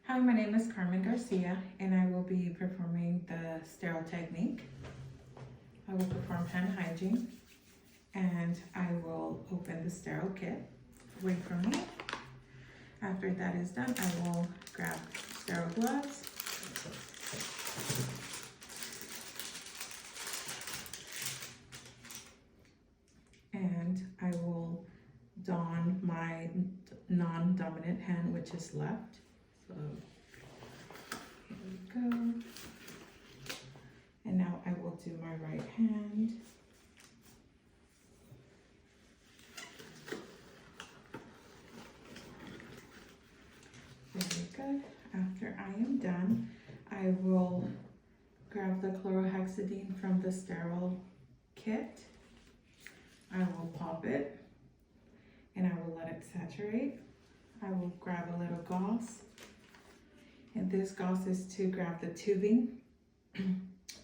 Hi, my name is Carmen Garcia, and I will be performing the sterile technique. I will perform hand hygiene, and I will open the sterile kit. Wait for me. After that is done, I will grab sterile gloves. And I will don my non-dominant hand, which is left. So here we go. And now I will do my right hand. Very good. After I am done, I will grab the chlorhexidine from the sterile kit. I will pop it and I will let it saturate. I will grab a little gauze, and this gauze is to grab the tubing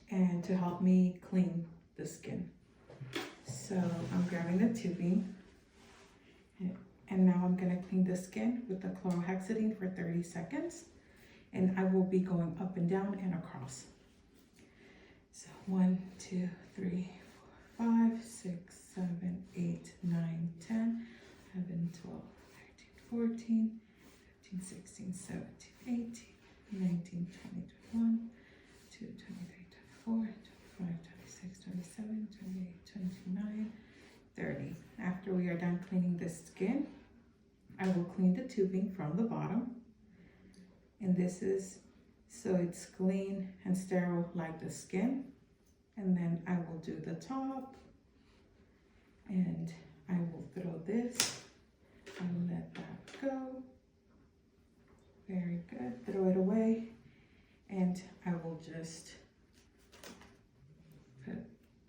and to help me clean the skin. So I'm grabbing the tubing, and now I'm gonna clean the skin with the chlorhexidine for 30 seconds, and I will be going up and down and across. So 1, 2, 3, 4, 5, 6, 7, 8, 9, 10, 11, 12, 13, 14, 15, 16, 17, 18, 19, 20, 21, 22, 23, 24, 25, 26, 27, 28, 29, 30. After we are done cleaning the skin, I will clean the tubing from the bottom. And this is so it's clean and sterile like the skin. And then I will do the top. And I will throw this. I will let that go. Very good. Throw it away. And I will just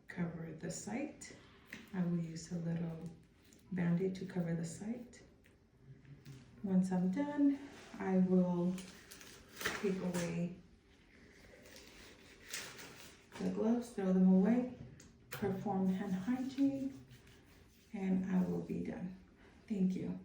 cover the site. I will use a little Band-Aid to cover the site. Once I'm done, I will take away the gloves, throw them away, perform hand hygiene, and I will be done. Thank you.